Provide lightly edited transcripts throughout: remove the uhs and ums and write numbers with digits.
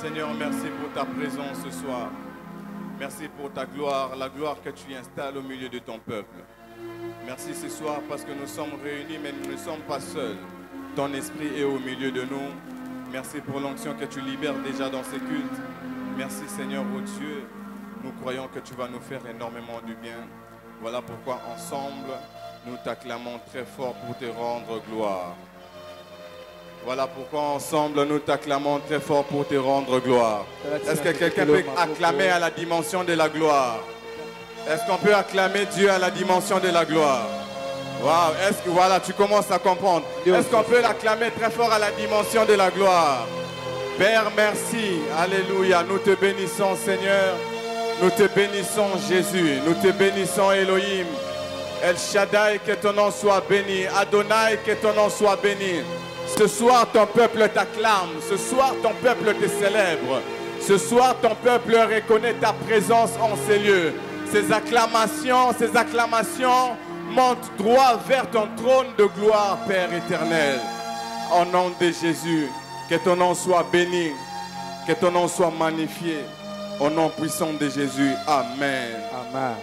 Seigneur, merci pour ta présence ce soir. Merci pour ta gloire, la gloire que tu installes au milieu de ton peuple. Merci ce soir parce que nous sommes réunis, mais nous ne sommes pas seuls. Ton esprit est au milieu de nous. Merci pour l'onction que tu libères déjà dans ces cultes. Merci Seigneur, oh Dieu. Nous croyons que tu vas nous faire énormément du bien. Voilà pourquoi ensemble, nous t'acclamons très fort pour te rendre gloire. Voilà pourquoi ensemble nous t'acclamons très fort pour te rendre gloire. Est-ce que quelqu'un peut acclamer à la dimension de la gloire? Est-ce qu'on peut acclamer Dieu à la dimension de la gloire? Waouh, est-ce que voilà, tu commences à comprendre. Est-ce qu'on peut l'acclamer très fort à la dimension de la gloire? Père, merci. Alléluia. Nous te bénissons, Seigneur. Nous te bénissons, Jésus. Nous te bénissons, Elohim. El Shaddai, que ton nom soit béni. Adonai, que ton nom soit béni. Ce soir, ton peuple t'acclame. Ce soir, ton peuple te célèbre. Ce soir, ton peuple reconnaît ta présence en ces lieux. Ces acclamations montent droit vers ton trône de gloire, Père éternel. Au nom de Jésus, que ton nom soit béni, que ton nom soit magnifié. Au nom puissant de Jésus, Amen. Amen.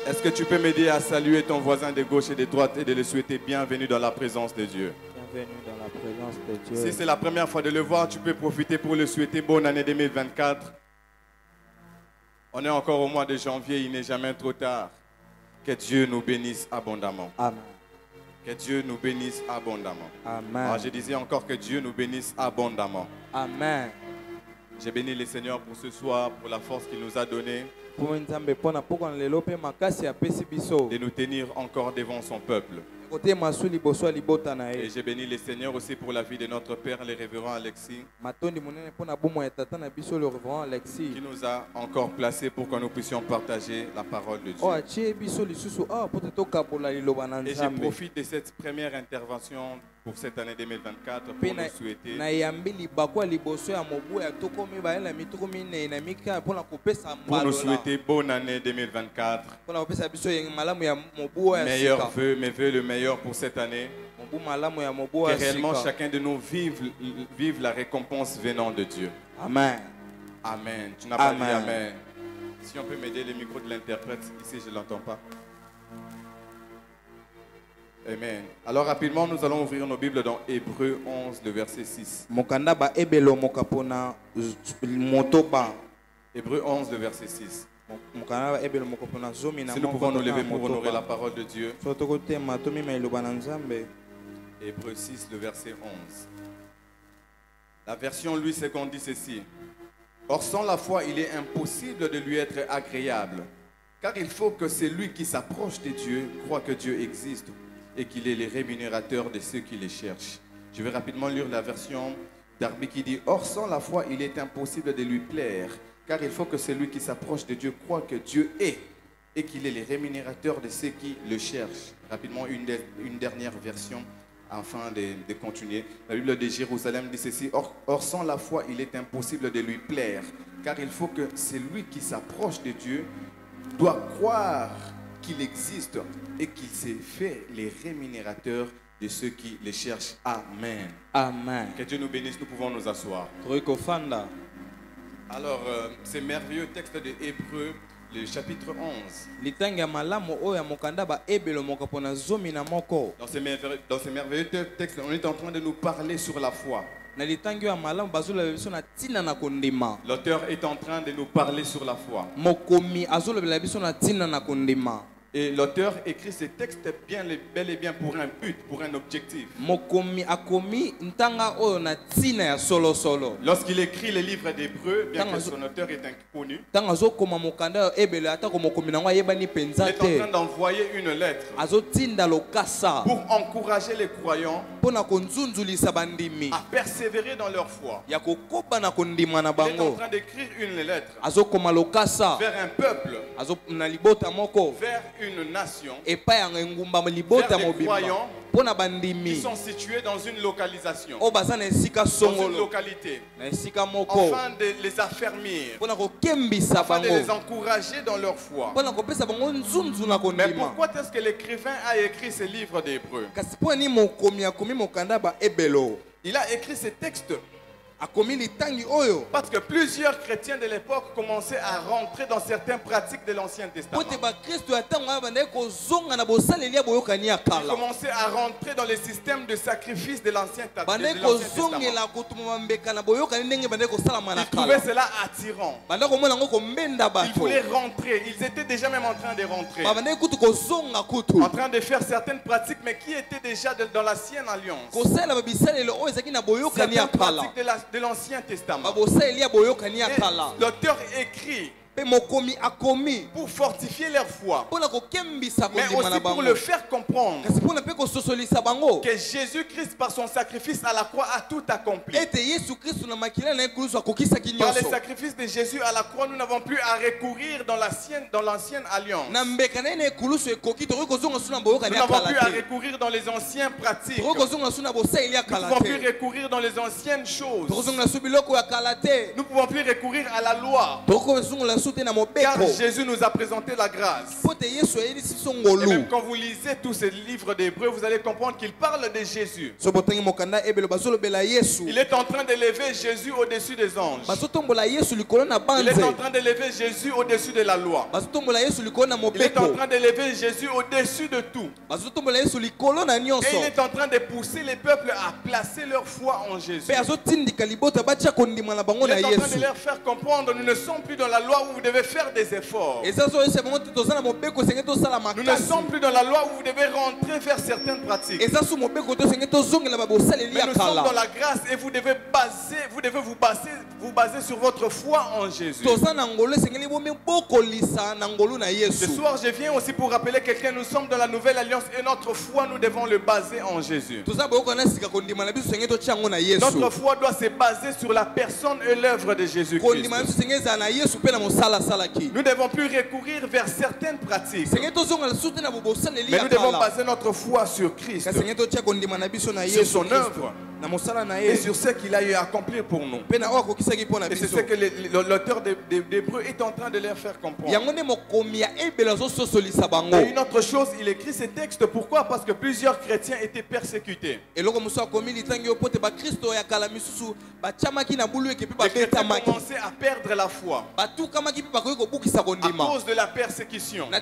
Est-ce que tu peux m'aider à saluer ton voisin de gauche et de droite et de le souhaiter bienvenue dans la présence de Dieu? Bienvenue dans la présence de Dieu. Si c'est la première fois de le voir, tu peux profiter pour le souhaiter bonne année 2024. On est encore au mois de janvier, il n'est jamais trop tard. Que Dieu nous bénisse abondamment. Amen. Que Dieu nous bénisse abondamment. Amen. Alors, je disais encore que Dieu nous bénisse abondamment. Amen. J'ai béni le Seigneur pour ce soir, pour la force qu'il nous a donnée de nous tenir encore devant son peuple. Et j'ai béni le Seigneur aussi pour la vie de notre Père, le révérend Alexis, qui nous a encore placés pour que nous puissions partager la parole de Dieu. Et je profite de cette première intervention pour cette année 2024 pour nous souhaiter bonne année 2024. Meilleurs vœux, mes vœux le meilleur pour cette année. Que réellement chacun de nous vive la récompense venant de Dieu. Amen. Amen. Tu n'as pas dit Amen. Si on peut m'aider, le micro de l'interprète, ici je ne l'entends pas. Amen. Alors rapidement, nous allons ouvrir nos Bibles dans Hébreux 11, le verset 6. Hébreux 11, le verset 6. Si nous pouvons nous lever pour honorer la parole de Dieu. Hébreux 6, le verset 11. La version Louis II dit ceci. Or sans la foi, il est impossible de lui être agréable, car il faut que celui qui s'approche de Dieu croit que Dieu existe et qu'il est le rémunérateur de ceux qui les cherchent. Je vais rapidement lire la version d'Arby qui dit « Or sans la foi, il est impossible de lui plaire, car il faut que celui qui s'approche de Dieu croit que Dieu est et qu'il est le rémunérateur de ceux qui le cherchent. » Rapidement, une dernière version afin de continuer. La Bible de Jérusalem dit ceci. Or sans la foi, il est impossible de lui plaire, car il faut que celui qui s'approche de Dieu doit croire qu'il existe et qu'il s'est fait les rémunérateurs de ceux qui les cherchent. Amen. Amen. Que Dieu nous bénisse, nous pouvons nous asseoir. Alors, ce merveilleux texte de Hébreux, le chapitre 11. Dans ce merveilleux texte, on est en train de nous parler sur la foi. L'auteur est en train de nous parler sur la foi. Et l'auteur écrit ce texte bel et bien pour un but, pour un objectif. Lorsqu'il écrit le livre d'Hébreux, bien que son auteur est inconnu, il est en train d'envoyer une lettre pour encourager les croyants à persévérer dans leur foi. Il est en train d'écrire une lettre vers un peuple, vers une nation, vers des croyants qui sont situés dans une localisation, dans une localité, afin de les affermir, afin de les encourager dans leur foi. Mais pourquoi est-ce que l'écrivain a écrit ce livre d'Hébreux? Il a écrit ce texte Parce que plusieurs chrétiens de l'époque commençaient à rentrer dans certaines pratiques de l'Ancien Testament. Ils commençaient à rentrer dans les systèmes de sacrifice de l'Ancien Testament. Ils trouvaient cela attirant. Ils voulaient rentrer. Ils étaient déjà même en train de rentrer. En train de faire certaines pratiques, mais qui étaient déjà dans l'ancienne alliance. Certaines pratiques de l'Ancien Testament. Et l'auteur écrit pour fortifier leur foi, mais aussi pour le faire comprendre que Jésus-Christ par son sacrifice à la croix a tout accompli. Par le sacrifice de Jésus à la croix, nous n'avons plus à recourir dans l'ancienne alliance. Nous n'avons plus à recourir dans les anciennes pratiques. Nous ne pouvons plus recourir dans les anciennes choses. Nous ne pouvons plus recourir à la loi. Car Jésus nous a présenté la grâce. Et même quand vous lisez tous ces livres d'Hébreux, vous allez comprendre qu'il parle de Jésus. Il est en train d'élever Jésus au-dessus des anges. Il est en train d'élever Jésus au-dessus de la loi. Il est en train d'élever Jésus au-dessus de tout. Et il est en train de pousser les peuples à placer leur foi en Jésus. Il est en train de leur faire comprendre, nous ne sommes plus dans la loi où vous devez faire des efforts. Nous ne sommes plus dans la loi où vous devez rentrer vers certaines pratiques. Mais nous sommes dans la grâce et vous devez vous baser sur votre foi en Jésus. Ce soir, je viens aussi pour rappeler quelqu'un, nous sommes dans la nouvelle alliance et notre foi, nous devons le baser en Jésus. Notre foi doit se baser sur la personne et l'œuvre de Jésus-Christ. Nous ne devons plus recourir vers certaines pratiques. Mais nous devons baser notre foi sur Christ, sur son œuvre et sur ce qu'il a eu à accomplir pour nous. Et c'est ce que l'auteur d'Hébreux est en train de leur faire comprendre. Et une autre chose, il écrit ces textes. Pourquoi? Parce que plusieurs chrétiens étaient persécutés. Les chrétiens commençaient à perdre la foi à cause de la persécution, à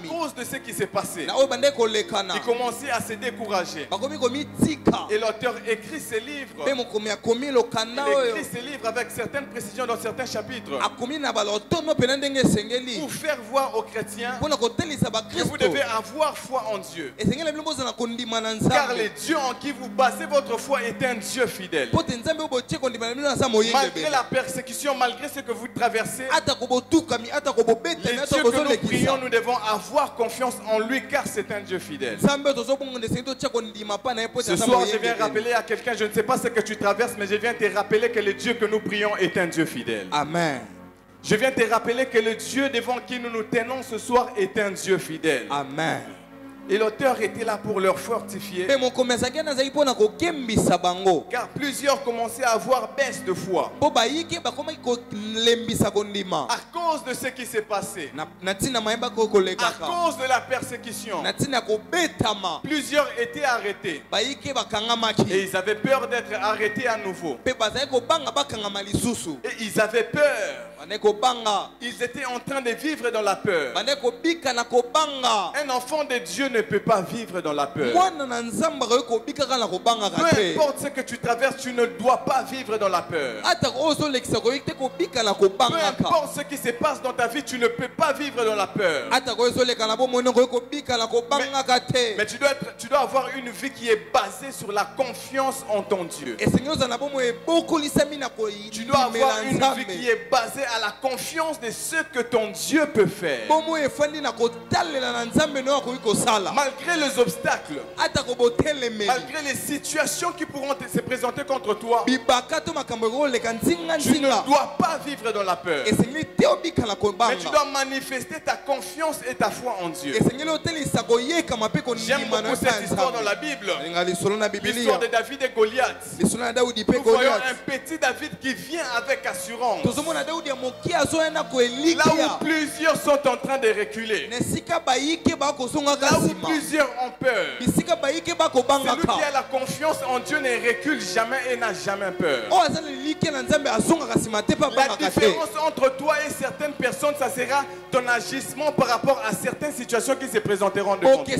cause de ce qui s'est passé. Ils commençaient à se décourager. Et l'auteur écrit ces livres. Il écrit ces livres avec certaines précisions dans certains chapitres pour faire voir aux chrétiens que vous devez avoir foi en Dieu. Car le Dieu en qui vous basez votre foi est un Dieu fidèle. Malgré la persécution, malgré ce que vous traversez, les dieux que nous prions, nous devons avoir confiance en lui car c'est un Dieu fidèle. Ce soir, je viens rappeler à quelqu'un, je ne sais pas ce que tu traverses, mais je viens te rappeler que le Dieu que nous prions est un Dieu fidèle. Amen. Je viens te rappeler que le Dieu devant qui nous nous tenons ce soir est un Dieu fidèle. Amen. Et l'auteur était là pour leur fortifier. Car plusieurs commençaient à avoir baisse de foi à cause de ce qui s'est passé, à cause de la persécution. Plusieurs étaient arrêtés et ils avaient peur d'être arrêtés à nouveau. Et ils avaient peur. Ils étaient en train de vivre dans la peur. Un enfant de Dieu ne peut pas vivre dans la peur. Peu importe ce que tu traverses, tu ne dois pas vivre dans la peur. Peu importe ce qui se passe dans ta vie, tu ne peux pas vivre dans la peur. Mais tu dois avoir une vie qui est basée sur la confiance en ton Dieu. Tu dois avoir une vie qui est basée à la confiance de ce que ton Dieu peut faire. Malgré les obstacles, malgré les situations qui pourront se présenter contre toi, tu ne dois pas vivre dans la peur. Mais tu dois manifester ta confiance et ta foi en Dieu. J'aime beaucoup cette histoire dans la Bible. L'histoire de David et Goliath. Nous voyons un petit David qui vient avec assurance. où plusieurs sont en train de reculer. Là où plusieurs ont peur. Celui qui a la confiance en Dieu ne recule jamais et n'a jamais peur. La différence entre toi et certaines personnes, ça sera ton agissement par rapport à certaines situations qui se présenteront devant toi.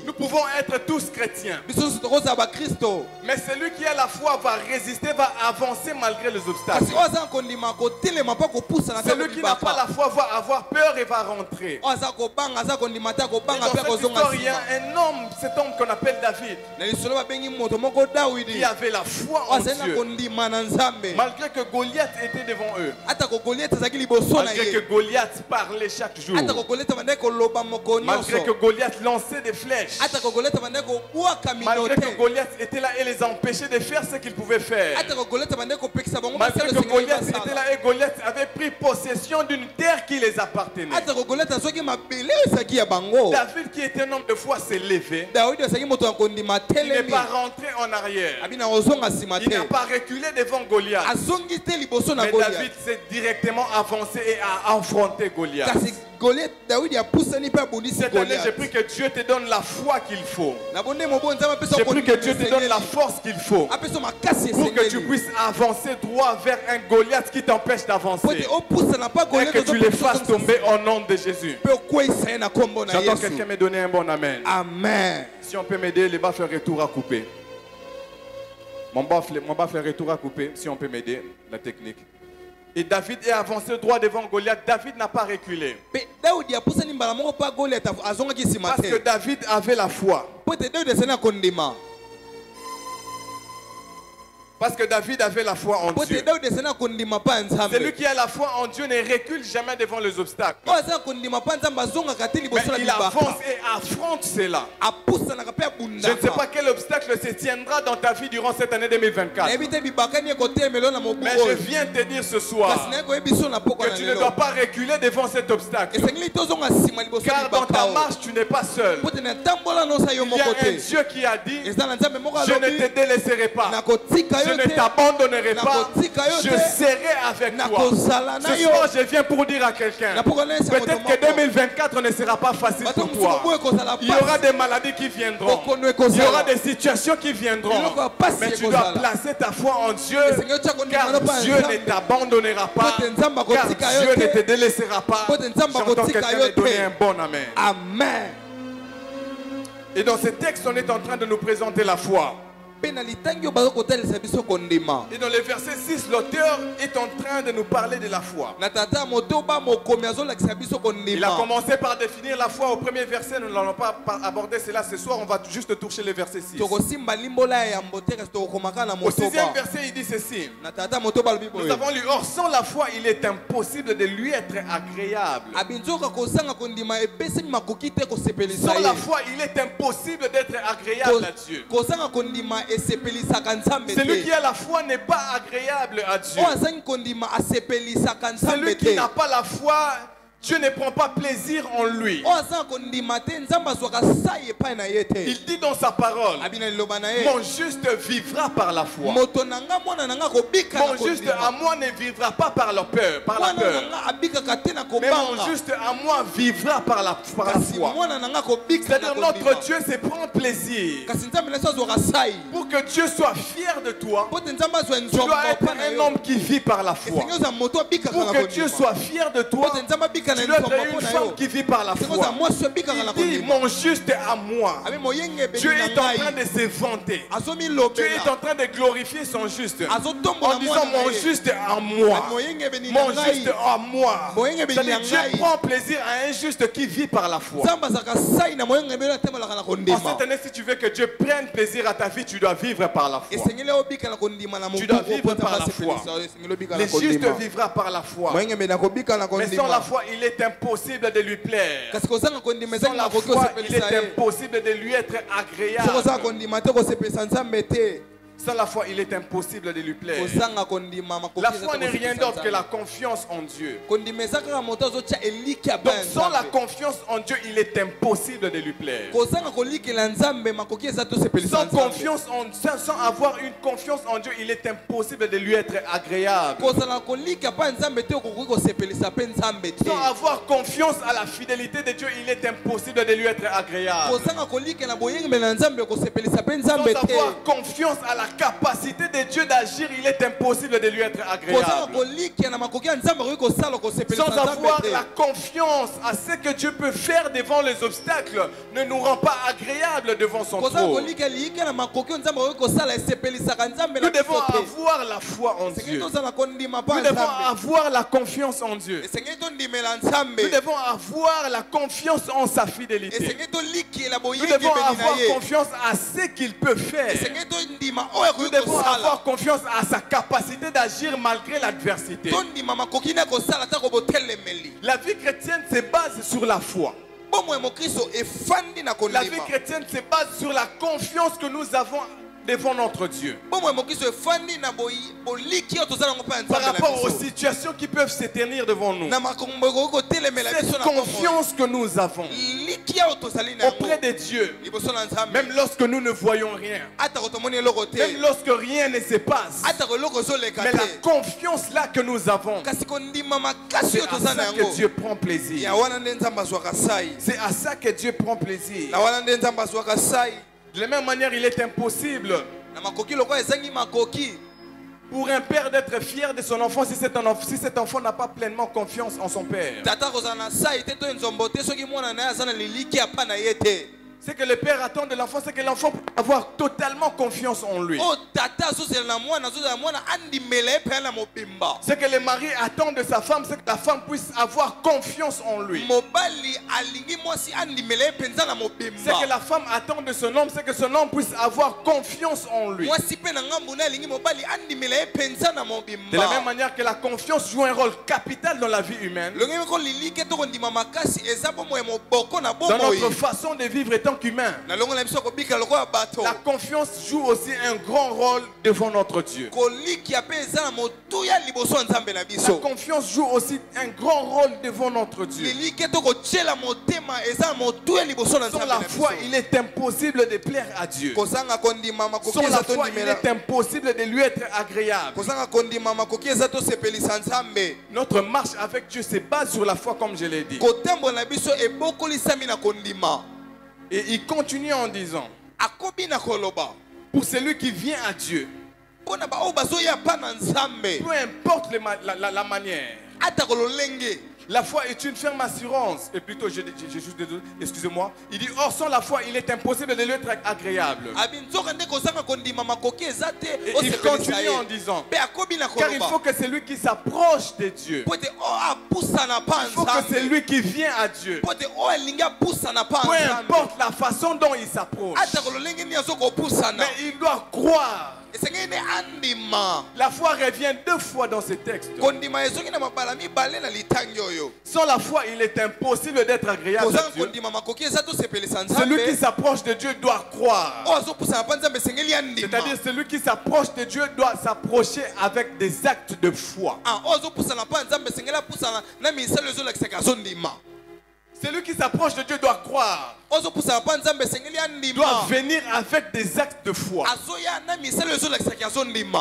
Nous pouvons être tous chrétiens. Mais celui qui a la foi va résister, va avancer malgré les obstacles. Celui qui n'a pas la foi va avoir peur et va rentrer. Et dans cette histoire, il y a un homme, cet homme qu'on appelle David, qui avait la foi en Dieu. Malgré que Goliath était devant eux. Malgré que Goliath parlait chaque jour. Malgré que Goliath lançait des flèches. Malgré que Goliath était là et les empêchait de faire ce qu'ils pouvaient faire. Malgré que Goliath était là et Goliath avait pris possession d'une terre qui les appartenait. David, qui était un homme de foi, s'est levé. Il n'est pas rentré en arrière. Il n'a pas reculé devant Goliath. Mais David s'est directement avancé et a affronté Goliath. Cette année, j'ai pris que Dieu te donne la foi qu'il faut. J'ai pris que Dieu te donne la force qu'il faut pour que tu puisses avancer droit vers un Goliath qui t'empêche d'avancer. Et que tu les fasses tomber au nom de Jésus. J'entends quelqu'un me donner un bon amen. Amen. Si on peut m'aider, les bas faire retour à couper. Mon bas faire retour à couper, si on peut m'aider, la technique. Et David est avancé droit devant Goliath. David n'a pas reculé. Parce que David avait la foi. Parce que David avait la foi en Dieu. Celui qui a la foi en Dieu ne recule jamais devant les obstacles. Mais il avance et affronte cela. Je ne sais pas quel obstacle se tiendra dans ta vie durant cette année 2024. Mais je viens te dire ce soir que tu ne dois pas reculer devant cet obstacle. Car dans ta marche, tu n'es pas seul. Il y a un Dieu qui a dit: je ne te délaisserai pas. Je ne t'abandonnerai pas. Je serai avec toi. Ce soir, je viens pour dire à quelqu'un: peut-être que 2024 ne sera pas facile pour toi. Il y aura des maladies qui viendront. Il y aura des situations qui viendront. Mais tu dois placer ta foi en Dieu. Car Dieu ne t'abandonnera pas. Car Dieu ne te délaissera pas. J'entends quelqu'un me donner un bon amen. Amen. Et dans ce texte, on est en train de nous présenter la foi. Et dans le verset 6, l'auteur est en train de nous parler de la foi. Il a commencé par définir la foi au premier verset. Nous n'allons pas aborder cela ce soir. On va juste toucher le verset 6. Au sixième verset, il dit ceci: nous avons lu: or sans la foi, il est impossible de lui être agréable. Sans la foi, il est impossible d'être agréable à Dieu. Celui qui a la foi n'est pas agréable à Dieu. Celui qui n'a pas la foi, Dieu ne prend pas plaisir en lui. Il dit dans sa parole: mon juste vivra par la foi. Mon juste à moi ne vivra pas par la peur. Mais mon juste à moi vivra par la foi. C'est-à-dire notre Dieu se prend plaisir. Pour que Dieu soit fier de toi, tu dois être un homme qui vit par la foi. Pour que Dieu soit fier de toi, tu dois être une femme qui vit par la foi. Il dit: mon juste à moi. Dieu est en train de se vanter. Dieu est en train de glorifier son juste en disant: mon juste à moi. Mon juste à moi. C'est-à-dire Dieu prend plaisir à un juste qui vit par la foi. En cette année, si tu veux que Dieu prenne plaisir à ta vie, tu dois vivre par la foi. Tu dois vivre par la foi. Le juste vivra par la foi. Mais sans la foi, il est impossible de lui plaire. Sans la foi, il est impossible de lui être agréable. Sans la foi, il est impossible de lui plaire. La foi n'est rien d'autre que la confiance en Dieu. Donc sans la confiance en Dieu, il est impossible de lui plaire. Sans avoir une confiance en Dieu, il est impossible de lui être agréable. Sans avoir confiance à la fidélité de Dieu, il est impossible de lui être agréable. Sans avoir confiance à la capacité de Dieu d'agir, il est impossible de lui être agréable. Sans avoir la confiance à ce que Dieu peut faire devant les obstacles, ne nous rend pas agréable devant son trône. Nous devons avoir la foi en Dieu. Nous devons avoir la confiance en Dieu. Nous devons avoir la confiance en sa fidélité. Nous devons avoir confiance à ce qu'il peut faire. Nous devons avoir confiance à sa capacité d'agir malgré l'adversité. La vie chrétienne se base sur la foi. La vie chrétienne se base sur la confiance que nous avons devant notre Dieu. Par rapport aux situations qui peuvent se tenir devant nous. Cette confiance que nous avons auprès de Dieu, même lorsque nous ne voyons rien, même lorsque rien ne se passe, mais la confiance là que nous avons, c'est à ça que Dieu prend plaisir. C'est à ça que Dieu prend plaisir. De la même manière, il est impossible pour un père d'être fier de son enfant si cet enfant n'a pas pleinement confiance en son père. Ce que le père attend de l'enfant, c'est que l'enfant puisse avoir totalement confiance en lui. Ce que le mari attend de sa femme, c'est que la femme puisse avoir confiance en lui. Ce que la femme attend de son homme, c'est que son homme puisse avoir confiance en lui. De la même manière que la confiance joue un rôle capital dans la vie humaine, dans notre façon de vivre étant humain, la confiance joue aussi un grand rôle devant notre Dieu. La confiance joue aussi un grand rôle devant notre Dieu. Sans la foi, il est impossible de plaire à Dieu. Sans la foi, il est impossible de lui être agréable. Notre marche avec Dieu se base sur la foi, comme je l'ai dit. Et il continue en disant, pour celui qui vient à Dieu, peu importe la manière, la foi est une ferme assurance. Et plutôt, excusez-moi, il dit, or sans la foi, il est impossible de lui être agréable. Et il continue en disant, car il faut que celui qui s'approche de Dieu, il faut que celui qui vient à Dieu, peu importe la façon dont il s'approche, mais il doit croire. La foi revient 2 fois dans ce texte. Sans la foi, il est impossible d'être agréable à Dieu. Celui qui s'approche de Dieu doit croire. C'est-à-dire celui qui s'approche de Dieu doit s'approcher avec des actes de foi. Celui qui s'approche de Dieu doit croire. Doit venir avec des actes de foi.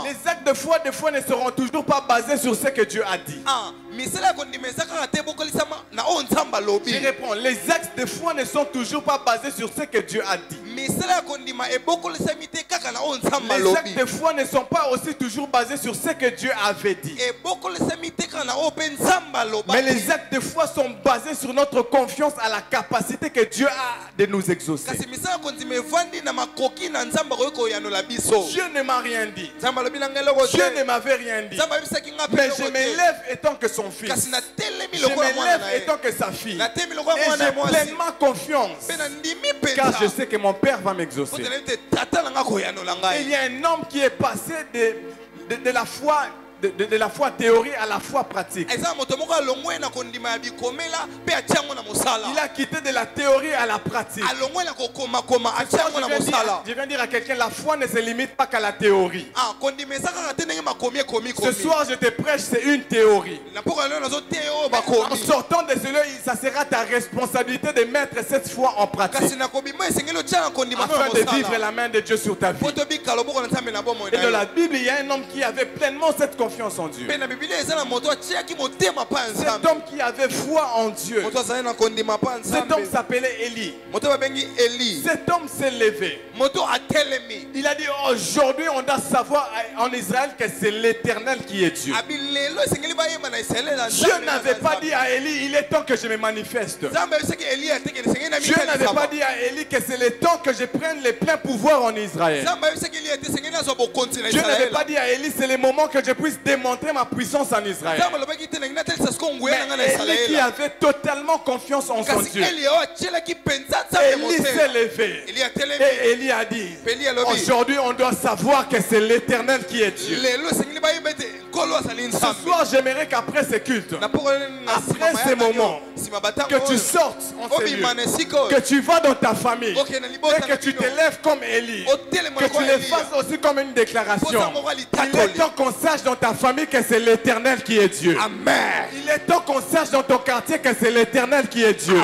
Les actes de foi, des fois, ne seront toujours pas basés sur ce que Dieu a dit. Je réponds, les actes de foi ne sont toujours pas basés sur ce que Dieu a dit. Les actes de foi ne sont pas aussi toujours basés sur ce que Dieu avait dit. Mais les actes de foi sont basés sur notre confiance à la capacité que Dieu a de nous exaucer. Dieu ne m'a rien dit. Dieu ne m'avait rien dit. Mais je m'élève étant que son fils. Je m'élève étant que sa fille. Et j'ai pleinement confiance. Car je sais que mon Père va m'exaucer. Il y a un homme qui est passé de la foi de la foi théorique à la foi pratique. Il Il a quitté de la théorie à la pratique. Je viens dire à quelqu'un, la foi ne se limite pas qu'à la théorie. Ce soir, je te prêche, c'est une théorie. En sortant de cela, ça sera ta responsabilité de mettre cette foi en pratique. Afin de vivre la main de Dieu sur ta vie. Et dans la Bible, il y a un homme qui avait pleinement cette confiance en Dieu. Cet homme qui avait foi en Dieu. Cet homme s'appelait Élie. Cet homme s'est levé. Il a dit, aujourd'hui on doit savoir en Israël que c'est l'Éternel qui est Dieu. Dieu n'avait pas dit à Élie, il est temps que je me manifeste. Dieu n'avait pas dit à Élie que c'est le temps que je prenne les pleins pouvoirs en Israël. Dieu n'avait pas dit à Élie, c'est le moment que je puisse démontrer ma puissance en Israël. Mais Élie qui avait totalement confiance en son Dieu. Élie s'est levé. Et Élie a dit, aujourd'hui on doit savoir que c'est l'Éternel qui est Dieu. Ce soir j'aimerais qu'après ce culte, après ces moments, que tu sortes en ces lieux, que tu vas dans ta famille et que tu te lèves comme Élie, que tu le fasses aussi comme une déclaration. Il est temps qu'on sache dans ta famille que c'est l'Éternel qui est Dieu. Il est temps qu'on sache dans ton quartier que c'est l'Éternel qui est Dieu.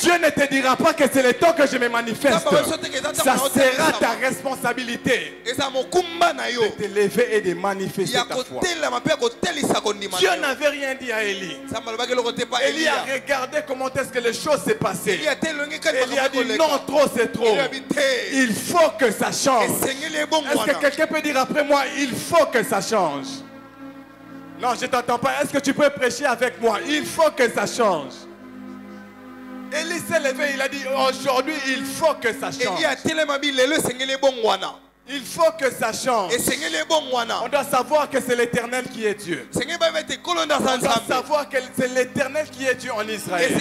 Dieu ne te dira pas que c'est le temps que je me manifeste. Ça sera ta responsabilité de te lever et de manifester ta foi. Dieu n'avait rien dit à Élie. Élie a regardé comment est-ce que les choses s'est passées. Élie a dit non, trop c'est trop. Il faut que ça change. Est-ce que quelqu'un peut dire après moi, il faut que ça change? Non, je ne t'entends pas. Est-ce que tu peux prêcher avec moi? Il faut que ça change. Élie s'est levé, il a dit aujourd'hui il faut que ça change. Il faut que ça change. On doit savoir que c'est l'Éternel qui est Dieu. On doit savoir que c'est l'Éternel qui est Dieu en Israël.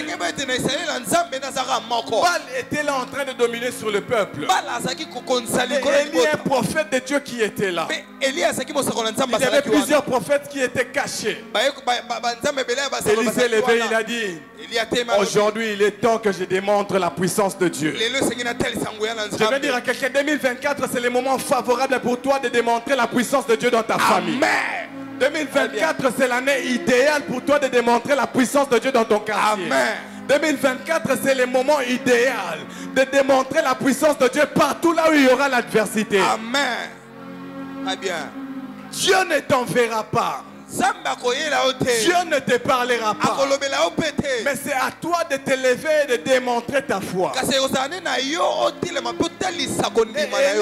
Baal était là en train de dominer sur le peuple. Élie est un prophète de Dieu qui était là. Il y avait plusieurs prophètes qui étaient cachés. Élie s'est levé, il a dit aujourd'hui il est temps que je démontre la puissance de Dieu. Je veux dire à quelqu'un, 2024 c'est le moment favorable pour toi de démontrer la puissance de Dieu dans ta famille. 2024 c'est l'année idéale pour toi de démontrer la puissance de Dieu dans ton quartier. 2024 c'est le moment idéal de démontrer la puissance de Dieu partout là où il y aura l'adversité. Dieu ne t'enverra pas. Dieu ne te parlera pas. Mais c'est à toi de te lever et de démontrer ta foi. Élie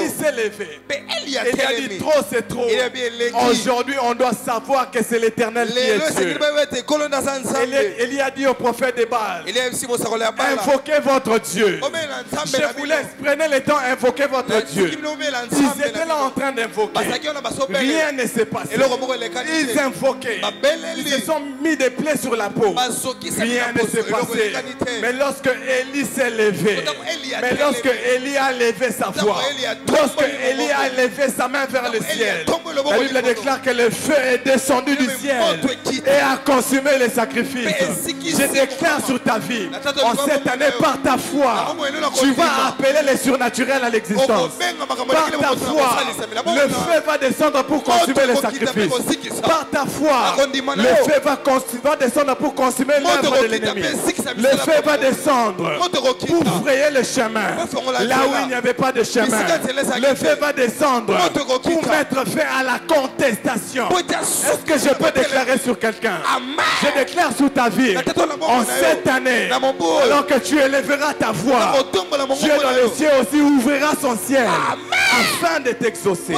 s'est levé. Il a dit trop c'est trop. Aujourd'hui on doit savoir que c'est l'Éternel qui est Dieu. Élie a dit au prophète de Baal, invoquez votre Dieu. Je vous laisse, prenez le temps, invoquez votre Dieu. Ils étaient là en train d'invoquer. Rien ne s'est passé. Ils invoquaient. Ils se sont mis des plaies sur la peau. Rien ne s'est passé. Mais lorsque Élie s'est levé, lorsque Élie a levé sa voix, lorsque Élie a levé sa main vers le ciel, la Bible déclare que le feu est descendu du ciel et a consumé les sacrifices. Je déclare sur ta vie, en cette année, par ta foi, tu vas appeler les surnaturels à l'existence. Par ta foi, le feu va descendre pour consumer les sacrifices. Par ta foi, le feu va descendre pour consumer l'œuvre de l'ennemi. Le feu va descendre pour frayer le chemin là où il n'y avait pas de chemin. Le feu va descendre pour mettre fin à la contestation. Est-ce que je peux déclarer sur quelqu'un? Je déclare sur ta vie, en cette année, alors que tu élèveras ta voix, Dieu dans le ciel aussi ouvrira son ciel afin de t'exaucer.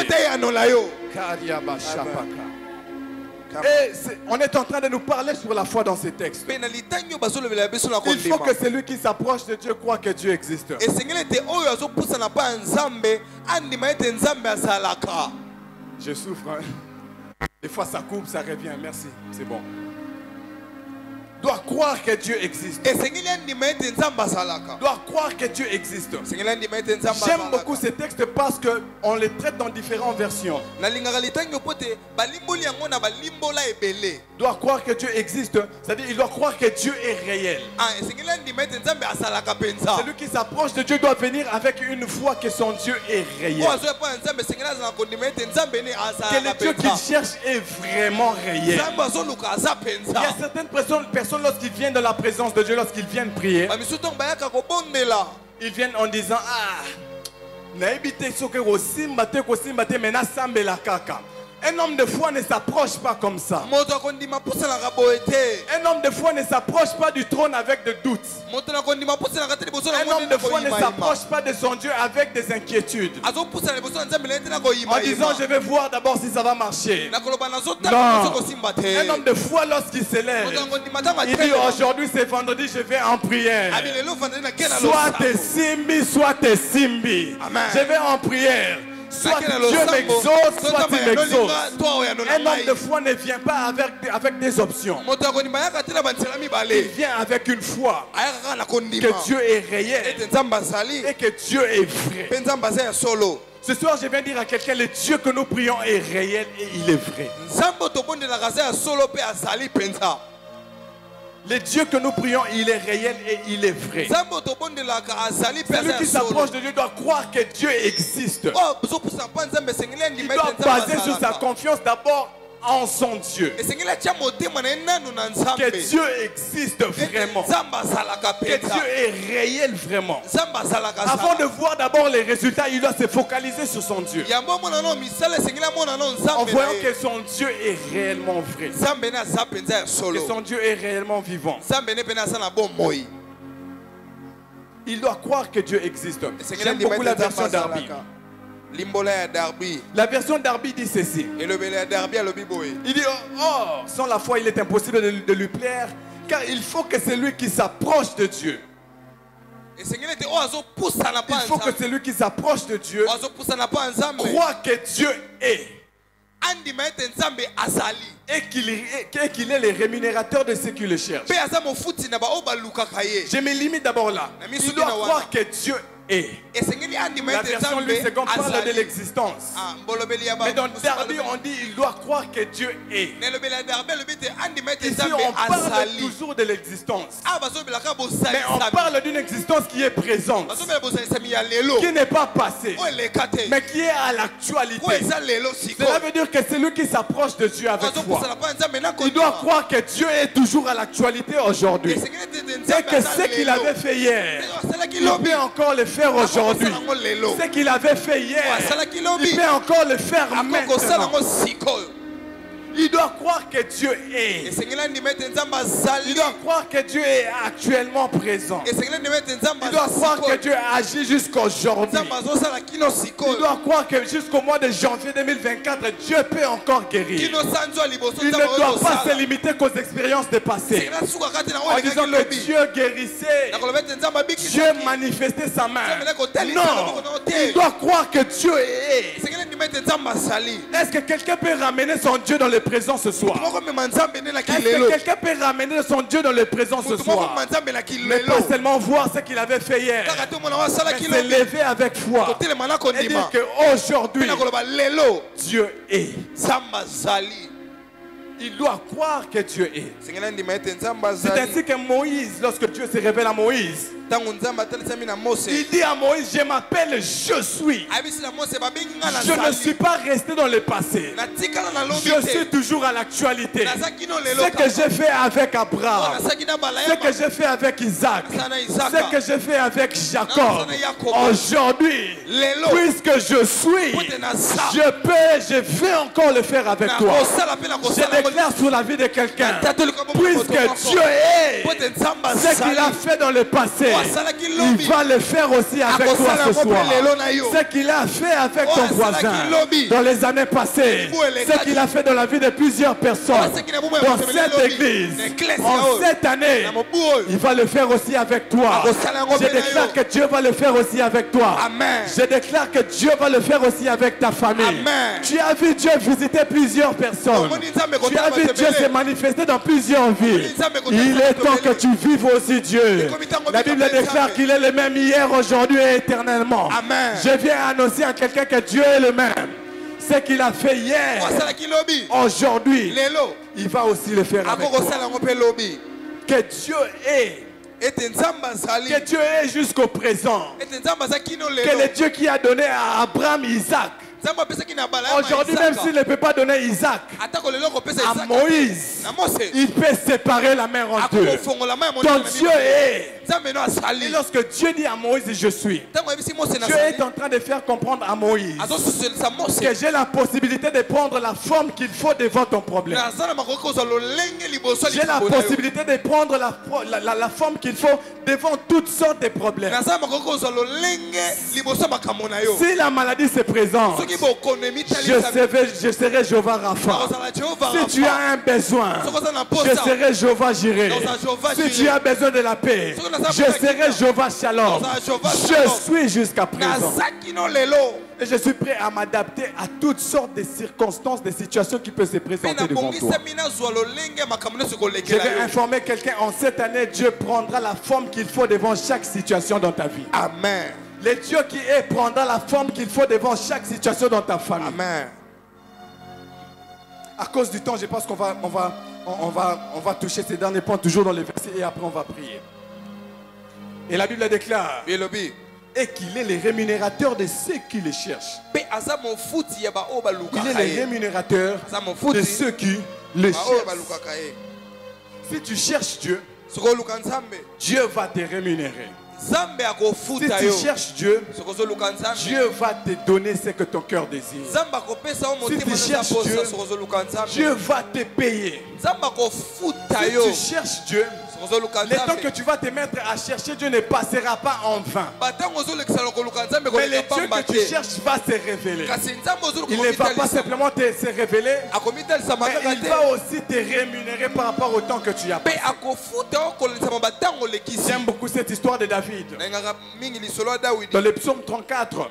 Et on est en train de nous parler sur la foi dans ces textes. Il faut que celui qui s'approche de Dieu croit que Dieu existe. Je souffre. Hein? Des fois ça coupe, ça revient. Merci, c'est bon. doit croire que Dieu existe. Doit croire que Dieu existe. J'aime beaucoup ces textes parce qu'on les traite dans différentes versions. Doit croire que Dieu existe, c'est-à-dire il doit croire que Dieu est réel. Celui qui s'approche de Dieu doit venir avec une foi que son Dieu est réel. Que le Dieu qu'il cherche est vraiment réel. Il y a certaines personnes lorsqu'ils viennent dans la présence de Dieu, lorsqu'ils viennent prier, ils viennent en disant un homme de foi ne s'approche pas comme ça. Un homme de foi ne s'approche pas du trône avec des doutes. Un homme de foi ne s'approche pas de son Dieu avec des inquiétudes. En disant je vais voir d'abord si ça va marcher. Non. Un homme de foi lorsqu'il s'élève, il dit aujourd'hui c'est vendredi, je vais en prière. Soit t'es simbi, soit t'es simbi. Je vais en prière. Soit Dieu m'exauce, soit il m'exauce. Un homme de foi ne vient pas avec des options. Il vient avec une foi que Dieu est réel et que Dieu est vrai. Ce soir, je viens dire à quelqu'un, le Dieu que nous prions est réel et il est vrai. Le Dieu que nous prions, il est réel et il est vrai. Celui qui s'approche de Dieu doit croire que Dieu existe. Il doit baser sur sa confiance d'abord en son Dieu. Que Dieu existe vraiment. Que Dieu est réel vraiment. Avant de voir d'abord les résultats, il doit se focaliser sur son Dieu. En voyant que son Dieu est réellement vrai. Que son Dieu est réellement vivant. Il doit croire que Dieu existe. J'aime beaucoup la version d'Arby. La version d'Arby dit ceci. Il dit sans la foi il est impossible de lui plaire, car il faut que celui qui s'approche de Dieu, il faut que celui qui s'approche de Dieu croit que Dieu est et qu'il est le rémunérateur de ceux qui le cherchent. Je me limite d'abord là. Il doit croire que Dieu est. La version Louis II parle de l'existence. Mais dans Darby on dit il doit croire que Dieu est. Ici on parle toujours de l'existence. Mais on parle d'une existence qui est présente, qui n'est pas passée, mais qui est à l'actualité. Cela veut dire que celui qui s'approche de Dieu avec foi, il doit croire que Dieu est toujours à l'actualité aujourd'hui. C'est que ce qu'il avait fait hier, il peut encore le faire aujourd'hui. Ce qu'il avait fait hier, il peut encore le faire maintenant. Il doit croire que Dieu est. Il doit croire que Dieu est actuellement présent. Il doit croire que Dieu agit jusqu'à aujourd'hui. Il doit croire que jusqu'au mois de janvier 2024, Dieu peut encore guérir. Il ne doit pas se limiter qu'aux expériences de passé. En disant le Dieu guérissait, Dieu manifestait sa main. Non, il doit croire que Dieu est. Est-ce que quelqu'un peut ramener son Dieu dans le présent ce soir? Est-ce que quelqu'un peut ramener son Dieu dans le présent ce soir? Mais pas seulement voir ce qu'il avait fait hier, mais se lever avec foi et dire qu'aujourd'hui Dieu est. Il doit croire que Dieu est. C'est ainsi que Moïse, lorsque Dieu se révèle à Moïse, il dit à Moïse, je m'appelle je suis. Je ne suis pas resté dans le passé. Je suis toujours à l'actualité. Ce que j'ai fait avec Abraham, ce que j'ai fait avec Isaac, ce que j'ai fait avec Jacob, aujourd'hui, puisque je suis, je vais encore le faire avec toi. Je déclare sur la vie de quelqu'un, puisque Dieu est, ce qu'il a fait dans le passé, il va le faire aussi avec toi ce soir. Ce qu'il a fait avec ton voisin dans les années passées, ce qu'il a fait dans la vie de plusieurs personnes, dans cette église, en cette année, il va le faire aussi avec toi. Je déclare que Dieu va le faire aussi avec toi. Je déclare que Dieu va le faire aussi avec ta famille. Tu as vu Dieu visiter plusieurs personnes. Tu as vu Dieu se manifester dans plusieurs vies. Il est temps que tu vives aussi Dieu. La Bible déclare qu'il est le même hier, aujourd'hui et éternellement. Je viens annoncer à quelqu'un que Dieu est le même. Ce qu'il a fait hier, aujourd'hui, il va aussi le faire avec toi. Que Dieu est. Que Dieu est jusqu'au présent. Que le Dieu qui a donné à Abraham Isaac, aujourd'hui, même s'il ne peut pas donner Isaac à Moïse, il peut séparer la mer en deux. Donc Dieu est. Et lorsque Dieu dit à Moïse, je suis, Dieu est en train de faire comprendre à Moïse que j'ai la possibilité de prendre la forme qu'il faut devant ton problème. J'ai la possibilité de prendre la forme qu'il faut devant toutes sortes de problèmes. Si la maladie se présente, je serai Jéhovah Rapha. Si tu as un besoin, je serai Jéhovah Jireh. Si tu as besoin de la paix, je serai Jéhovah Shalom. Je suis jusqu'à présent. Et je suis prêt à m'adapter à toutes sortes de circonstances, de situations qui peuvent se présenter devant toi. Je vais informer quelqu'un, en cette année, Dieu prendra la forme qu'il faut devant chaque situation dans ta vie. Amen. Le Dieu qui est prendra la forme qu'il faut devant chaque situation dans ta famille. Amen. À cause du temps, je pense qu'on va toucher ces derniers points toujours dans les versets et après on va prier. Et la Bible déclare et qu'il est le rémunérateur de ceux qui le cherchent. Il est le rémunérateur de ceux qui le cherchent. Si tu cherches Dieu, Dieu va te rémunérer. Si tu cherches Dieu, Dieu va te donner ce que ton cœur désire. Si tu cherches Dieu, Dieu va te payer. Si tu cherches Dieu, le temps que tu vas te mettre à chercher Dieu ne passera pas en vain. Mais le Dieu que tu cherches va se révéler. Il ne va pas simplement se révéler, mais il va aussi te rémunérer par rapport au temps que tu as passé. J'aime beaucoup cette histoire de David. Dans le psaume 34,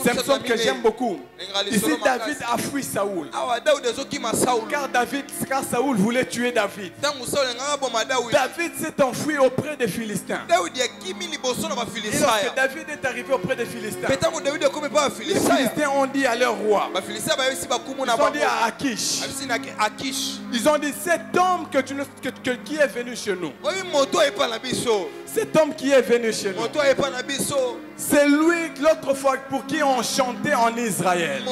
c'est un psaume que j'aime beaucoup. Ici, David a fui Saoul. Car Saoul voulait tuer David. David s'est enfui auprès des Philistins. Et lorsque David est arrivé auprès des Philistins, les Philistins ont dit à leur roi, ils ont dit à Akish, ils ont dit, cet homme qui est venu chez nous, cet homme qui est venu chez nous, c'est lui l'autre fois pour qui on chantait en Israël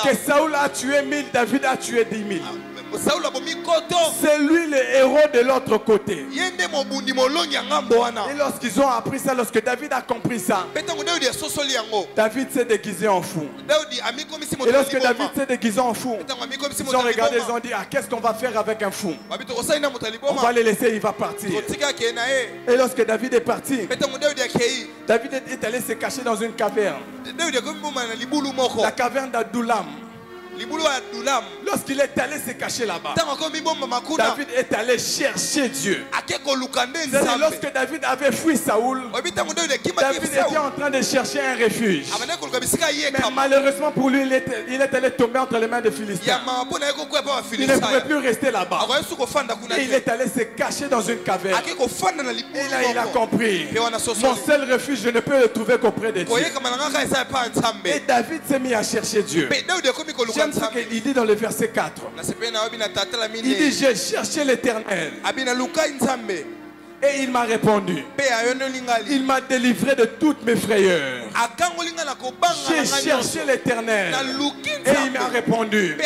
que Saoul a tué 1000, David a tué 10 000. C'est lui le héros de l'autre côté. Et lorsqu'ils ont appris ça, lorsque David a compris ça, David s'est déguisé en fou. Et lorsque David s'est déguisé en fou, ils ont regardé, ils ont dit, ah, qu'est-ce qu'on va faire avec un fou? On va le laisser, il va partir. Et lorsque David est parti, David est allé se cacher dans une caverne. La caverne d'Adullam. Lorsqu'il est allé se cacher là-bas, David est allé chercher Dieu. Lorsque David avait fui Saoul, David était en train de chercher un refuge. Mais malheureusement pour lui, il est allé tomber entre les mains des Philistins. Il ne pouvait plus rester là-bas. Et il est allé se cacher dans une caverne. Et là il a compris, mon seul refuge, je ne peux le trouver qu'auprès de Dieu. Et David s'est mis à chercher Dieu. J'aime ce qu'il dit dans le verset 4. Il dit, j'ai cherché l'Éternel et il m'a répondu. Il m'a délivré de toutes mes frayeurs. J'ai cherché l'Éternel et il m'a répondu.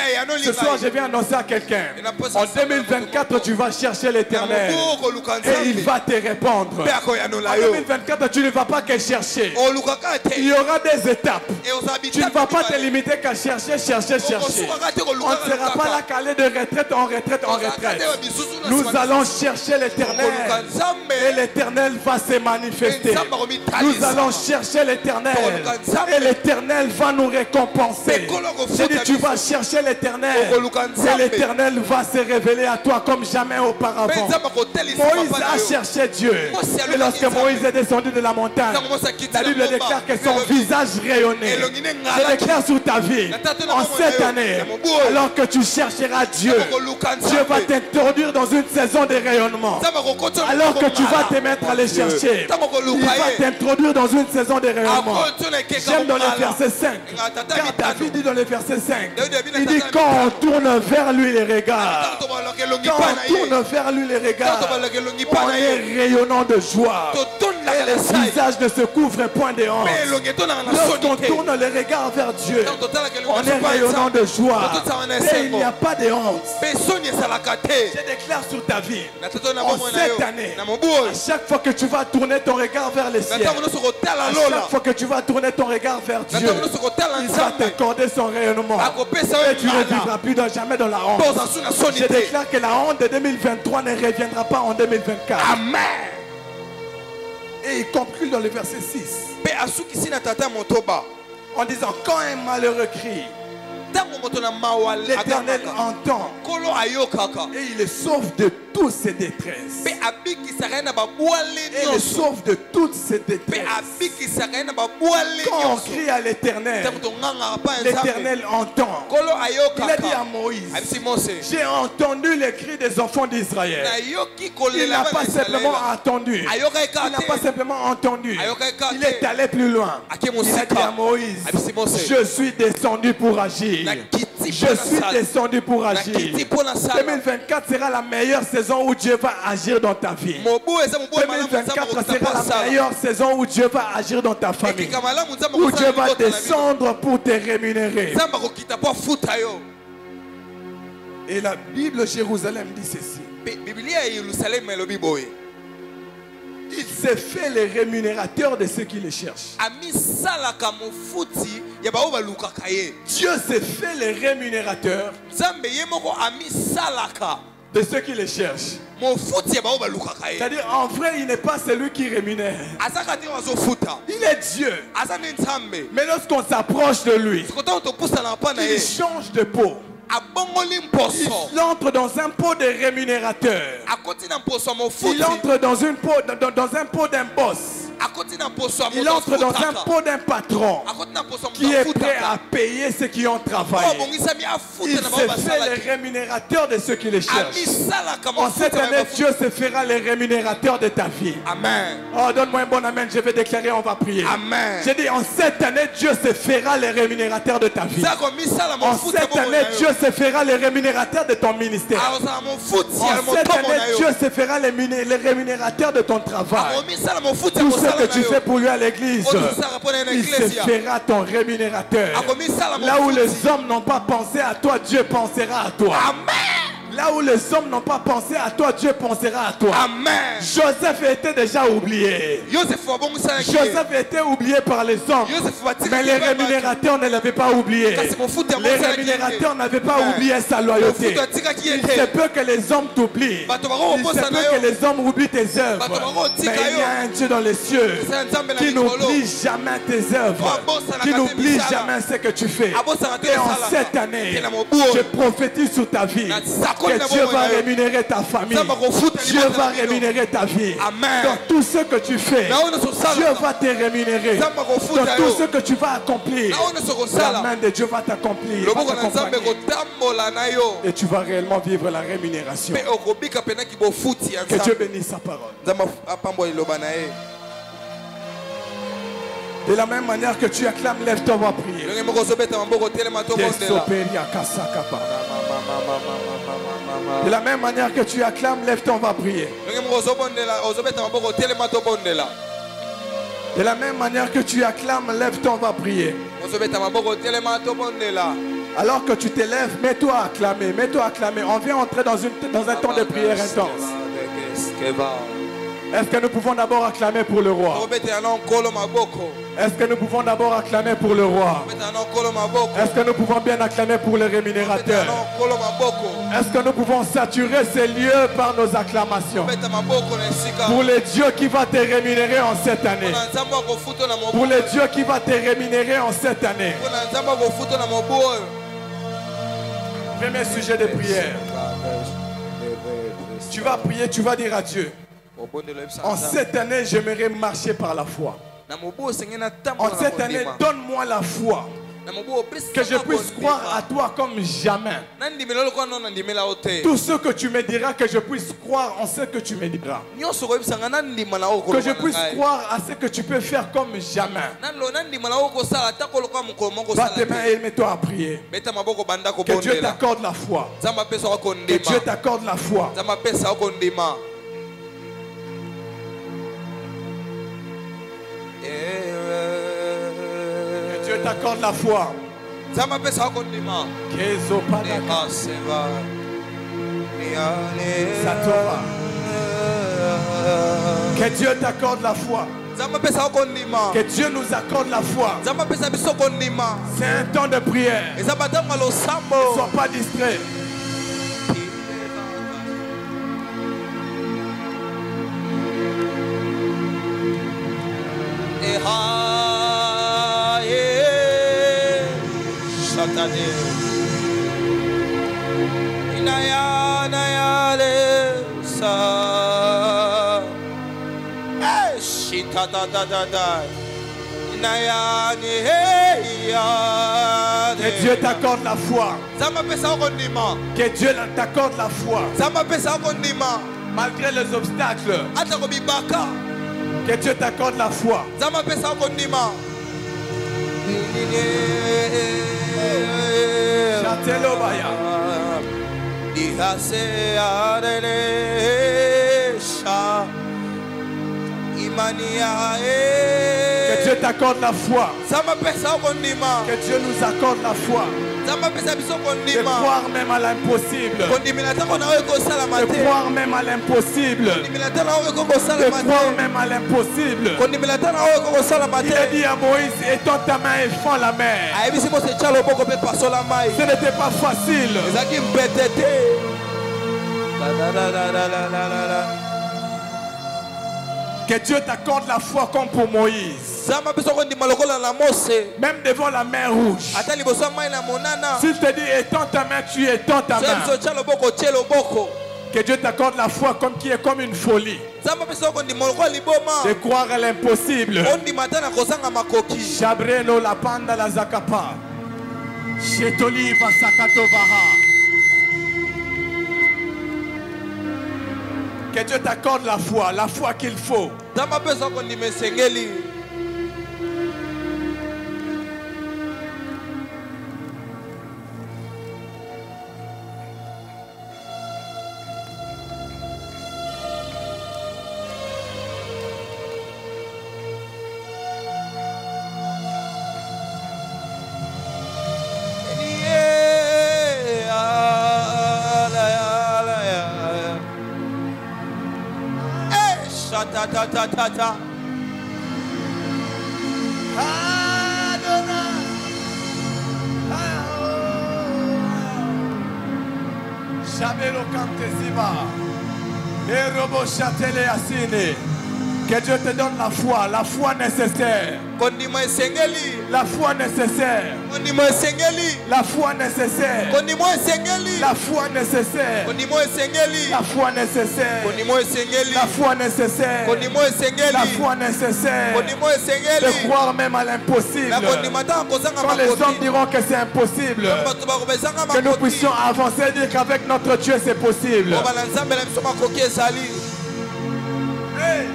Ce soir, je viens annoncer à quelqu'un. En 2024, tu vas chercher l'Éternel et il va te répondre. En 2024, tu ne vas pas que chercher. Il y aura des étapes. Tu ne vas pas te limiter qu'à chercher. On ne sera pas là qu'à aller de retraite en retraite. Nous allons chercher l'Éternel et l'Éternel va se manifester. Nous allons chercher l'Éternel et l'Éternel va nous récompenser. J'ai dit, tu vas chercher l'Éternel et l'Éternel va se révéler à toi comme jamais auparavant. Moïse a cherché Dieu et lorsque Moïse est descendu de la montagne, la Bible déclare que son visage rayonnait. Je déclare sur ta vie, en cette année, alors que tu chercheras Dieu, Dieu va t'introduire dans une saison de rayonnement. Alors que tu vas te mettre à les chercher, il va t'introduire dans une saison de rayonnement. J'aime dans le verset 5, car David dit dans le verset 5, il dit quand on tourne vers lui les regards, quand on tourne vers lui les regards, on est rayonnant de joie et le visage ne se couvre point de honte. Lorsqu'on tourne les regards vers Dieu, on est rayonnant de joie et il n'y a pas de honte. Je déclare sur ta vie, en cette année, à chaque fois que tu vas tourner ton regard vers les cieux, à chaque fois que tu vas tourner ton regard vers Dieu, il va t'accorder son rayonnement et tu ne vivras plus jamais dans la honte. Je déclare que la honte de 2023 ne reviendra pas en 2024. Amen. Et il conclut dans le verset 6 en disant quand un malheureux crie, l'Éternel entend et il le sauve de toutes ses détresses. Et le sauve de toutes ses détresses. Quand on crie à l'Éternel, l'Éternel entend. Il a dit à Moïse, j'ai entendu les cris des enfants d'Israël. Il n'a pas simplement entendu. Il n'a pas simplement entendu. Il est allé plus loin. Il a dit à Moïse, je suis descendu pour agir. Je suis descendu pour agir. 2024 sera la meilleure saison où Dieu va agir dans ta vie. 2024 sera la meilleure saison où Dieu va agir dans ta famille. Où Dieu va descendre pour te rémunérer. Et la Bible Jérusalem dit ceci. Il s'est fait le rémunérateur de ceux qui le cherchent. Dieu s'est fait le rémunérateur de ceux qui le cherchent. C'est-à-dire, en vrai, il n'est pas celui qui rémunère. Il est Dieu. Mais lorsqu'on s'approche de lui, il change de peau. Il entre dans un pot de rémunérateur. Il entre dans un pot d'un boss. Il entre dans un pot d'un patron qui est prêt à payer ceux qui ont travaillé. Il s'est fait le rémunérateur de ceux qui le cherchent. En cette année, Dieu se fera le rémunérateur de ta vie. Amen. Oh, donne-moi un bon amen, je vais déclarer, on va prier. Amen. J'ai dit, en cette année, Dieu se fera le rémunérateur de ta vie. En cette année, Dieu se fera le rémunérateur de ton ministère. En cette année, Dieu se fera le rémunérateur de ton travail. Tout ce que tu fais pour lui à l'église, il se fera ton rémunérateur. Là où les hommes n'ont pas pensé à toi, Dieu pensera à toi. Amen. Là où les hommes n'ont pas pensé à toi, Dieu pensera à toi. Amen. Joseph était déjà oublié. Joseph était oublié par les hommes. Mais les rémunérateurs ne l'avaient pas oublié. Les rémunérateurs n'avaient pas oublié sa loyauté. Il se peut que les hommes t'oublient. Il se peut que les hommes oublient tes œuvres. Mais il y a un Dieu dans les cieux qui n'oublie jamais tes œuvres. Qui n'oublie jamais ce que tu fais. Et en cette année, je prophétise sur ta vie que Dieu va rémunérer ta famille. Dieu va rémunérer ta vie. Dans tout ce que tu fais, Dieu va te rémunérer. Dans tout ce que tu vas accomplir, la main de Dieu va t'accomplir. Et tu vas réellement vivre la rémunération. Que Dieu bénisse sa parole. De la même manière que tu acclames, lève-toi, on va prier. De la même manière que tu acclames, lève-toi, on va prier. De la même manière que tu acclames, lève-toi, on va prier. Alors que tu te lèves, mets-toi à acclamer, mets-toi à acclamer. On vient entrer dans un temps de prière intense. Est-ce que nous pouvons d'abord acclamer pour le roi? Est-ce que nous pouvons d'abord acclamer pour le roi? Est-ce que nous pouvons bien acclamer pour les rémunérateurs? Est-ce que nous pouvons saturer ces lieux par nos acclamations? Pour le Dieu qui va te rémunérer en cette année. Pour le Dieu qui va te rémunérer en cette année. Premier sujet de prière. Tu vas prier, tu vas dire à Dieu: en cette année, j'aimerais marcher par la foi. En cette année, donne-moi la foi. Que je puisse croire à toi comme jamais. Tout ce que tu me diras, que je puisse croire en ce que tu me diras. Que je puisse croire à ce que tu peux faire comme jamais. Bat tes mains et mets-toi à prier. Que Dieu t'accorde la foi. Que Dieu t'accorde la foi. Que Dieu t'accorde la foi. Que Dieu t'accorde la foi. Que Dieu nous accorde la foi. C'est un temps de prière. Ne sois pas distrait. Que Dieu t'accorde la foi. Que Dieu t'accorde la foi. Malgré les obstacles. Que Dieu t'accorde la foi. Que Dieu t'accorde la foi. Que Dieu nous accorde la foi. De croire même à l'impossible. De croire même à l'impossible. De croire même à l'impossible. Il a dit à Moïse: étends ta main et fends la mer. Ce n'était pas facile. Que Dieu t'accorde la foi comme pour Moïse. Même devant la mer rouge. S'il te dit étends ta main, tu étends ta main. Que Dieu t'accorde la foi comme qui est comme une folie. De croire à l'impossible. Shabrelo la panda la zakapa. Shetoli vasakatovaha. Que Dieu t'accorde la foi qu'il faut. Ta. Shabelo Kanteziba. Et Robo Chatele Asine. Que Dieu te donne la foi nécessaire. La foi nécessaire. La foi nécessaire. La foi nécessaire. La foi nécessaire. La foi nécessaire. La foi nécessaire. De croire même à l'impossible. Quand les hommes diront que c'est impossible, que nous puissions avancer et dire qu'avec notre Dieu c'est possible. Hey.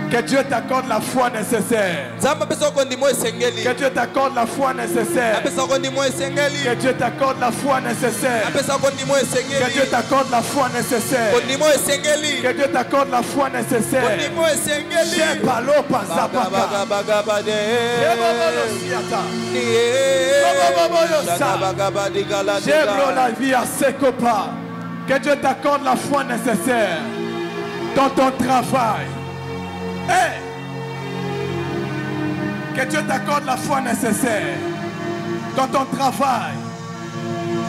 Que Dieu t'accorde la foi nécessaire. Que Dieu t'accorde la foi nécessaire. Que Dieu t'accorde la foi nécessaire. Que Dieu t'accorde la foi nécessaire. Que Dieu t'accorde la foi nécessaire. Que Dieu t'accorde la foi nécessaire dans ton travail. Hey! Que Dieu t'accorde la foi nécessaire dans ton travail.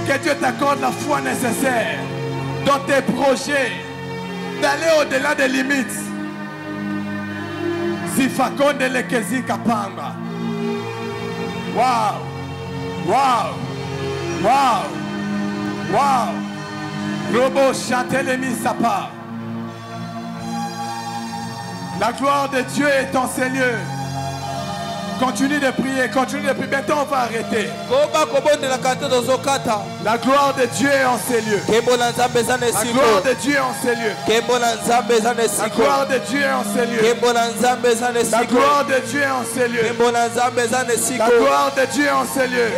Que Dieu t'accorde la foi nécessaire dans tes projets. D'aller au-delà des limites. Zifakonde lekezi kapamba. Wow! Wow! Wow! Wow! Robo chantelemi sapa. La gloire de Dieu est en ces lieux. Continue de prier, continue de prier. Bientôt on va arrêter. La gloire de Dieu est en ces lieux. La gloire de Dieu est en ces lieux. La gloire de Dieu est en ces lieux. La gloire de Dieu est en ces lieux. La gloire de Dieu est en ces lieux.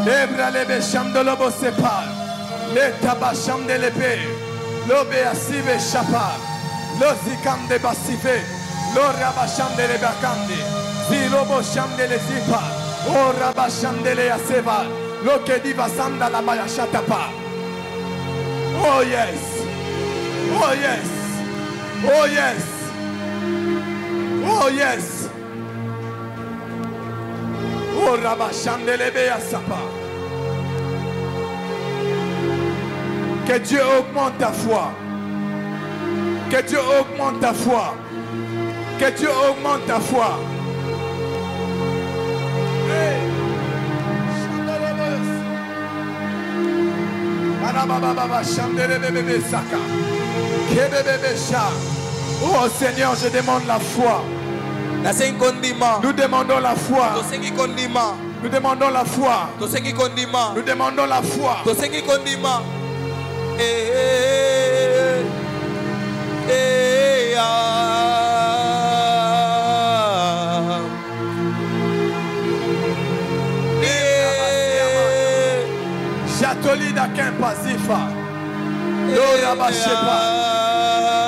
Lebra lebe shamdolobo sepal. Le tabasham de l'épée. Lobe asive chapa. Lozikam de basive. Lo rabasham de lebakande. Zirobo sham de lezipa. O rabasham de leaseva. Lo que diva sanda la bayashatapa. Oh yes. Oh yes. Oh yes. Oh yes. Oh rabasham de lebeasapa. Que Dieu augmente ta foi. Que Dieu augmente ta foi. Que Dieu augmente ta foi. Hey. Oh Seigneur, je demande la foi. Nous demandons la foi. Nous demandons la foi. Nous demandons la foi. Jatoli d'Akin Pazifa. Lora Shepa.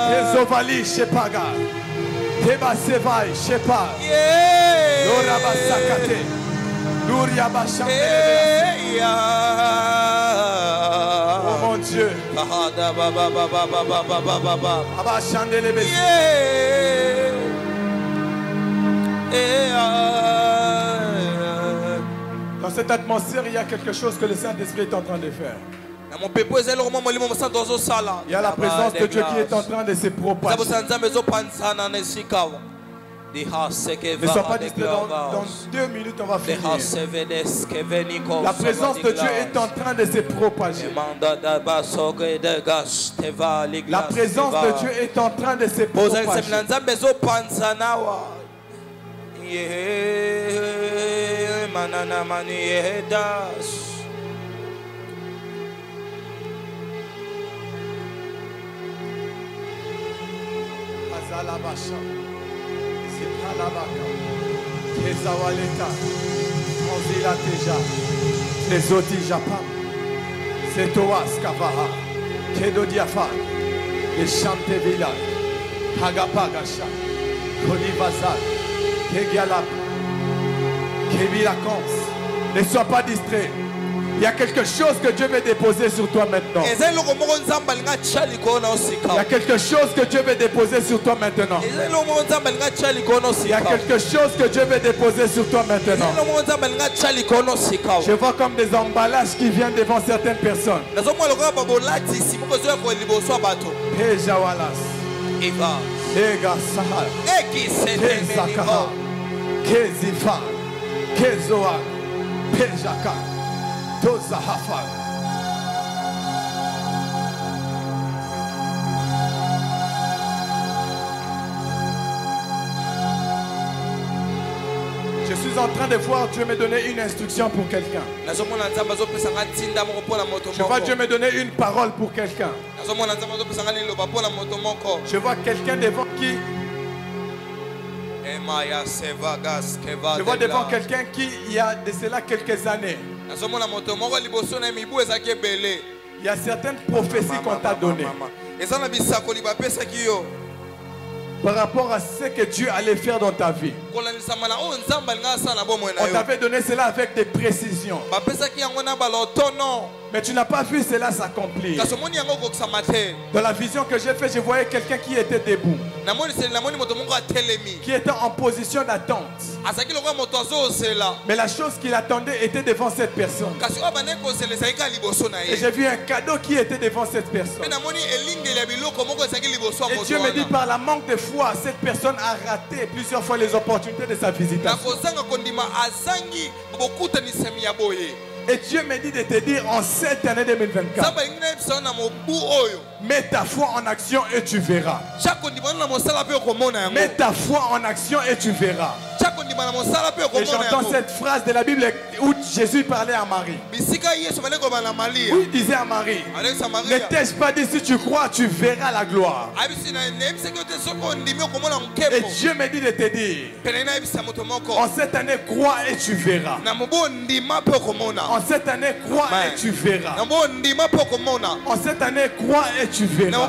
Tezovali Shepaga. Teba Sevai Shepa. Lora Basakate. Luria Basham. Oh mon Dieu. Dans cette atmosphère, il y a quelque chose que le Saint-Esprit est en train de faire. Il y a la présence de Dieu qui est en train de se propager. Ne sois pas distrait, dans 2 minutes on va finir. La présence de Dieu est en train de se propager. La présence de Dieu est en train de se propager. Alabaka, Kezawaleta, Anzila Teja, Tezoti Japam, Setoas Kavaha, Kedo Diafa, Eshante Villa, Hagapagasha, Kodivazal, Kegialap, Kevilakons. Ne sois pas distrait. Il y a quelque chose que Dieu veut déposer sur toi maintenant. Il y a quelque chose que Dieu veut déposer sur toi maintenant. Il y a quelque chose que Dieu veut déposer sur toi maintenant. Je vois comme des emballages qui viennent devant certaines personnes. Pejawalas, Ega Sahar, Kezakaha, Kezifa, Kezoa, Pejaka. Je suis suis en train de voir Dieu me donner une instruction pour quelqu'un. Je vois Dieu me donner une parole pour quelqu'un. Je vois quelqu'un devant qui... Je vois devant quelqu'un qui, il y a de cela quelques années, il y a certaines prophéties qu'on t'a données par rapport à ce que Dieu allait faire dans ta vie. On t'avait donné cela avec des précisions. Mais tu n'as pas vu cela s'accomplir. Dans la vision que j'ai faite, je voyais quelqu'un qui était debout, qui était en position d'attente. Mais la chose qu'il attendait était devant cette personne. Et j'ai vu un cadeau qui était devant cette personne. Et Dieu me dit, par la manque de foi, cette personne a raté plusieurs fois les opportunités de sa visitation. Et Dieu me dit de te dire en cette année 2024, mets ta foi en action et tu verras. Mets ta foi en action et tu verras. Et j'entends cette phrase de la Bible où Jésus parlait à Marie. Où il disait à Marie, ne t'ai-je pas dit, si tu crois, tu verras la gloire. Et Dieu me dit de te dire, en cette année, crois et tu verras. En cette année, crois et tu verras. En cette année, crois et tu verras.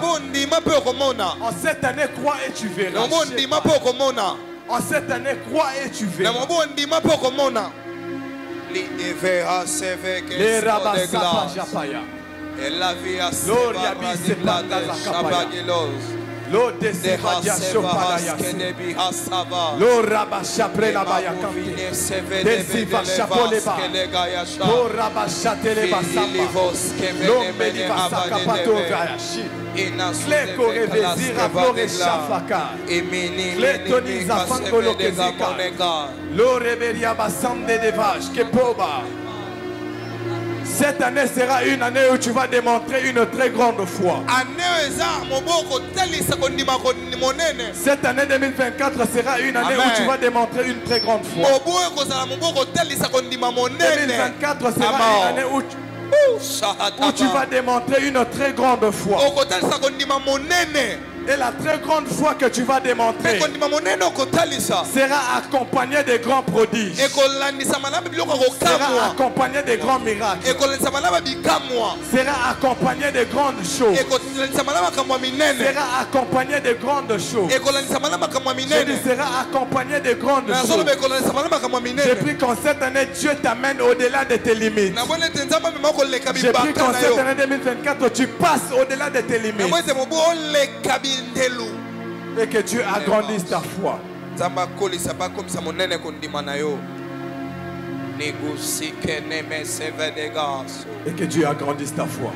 En cette année, crois et tu verras. En cette année, crois et tu verras. Les rabasapa japaya. Gloria bisepanda zakapaya. Lo desevadia chopadaya. Lo rabashapre la bayakampi. Desiva chapoleba. Lo rabachatele basamba. Lo mediva sakapato gayashi. Kleko revezira flore shafaka. Kletoniza fangolo kezika. Lo reveria basamde de vache kepoba. Cette année sera une année où tu vas démontrer une très grande foi. Cette année 2024 sera une année où tu vas démontrer une très grande foi. 2024 sera une année où tu vas démontrer une très grande foi. Et la très grande foi que tu vas démontrer sera accompagnée de grands prodiges, sera accompagnée de grands miracles, sera accompagnée de grandes choses, sera accompagnée de grandes choses. Je dis, sera accompagnée de grandes choses. J'ai pris qu'en cette année, Dieu t'amène au-delà de tes limites. J'ai pris qu'en cette année 2024, tu passes au-delà de tes limites. Et que Dieu agrandisse ta foi. Et que Dieu agrandisse ta foi.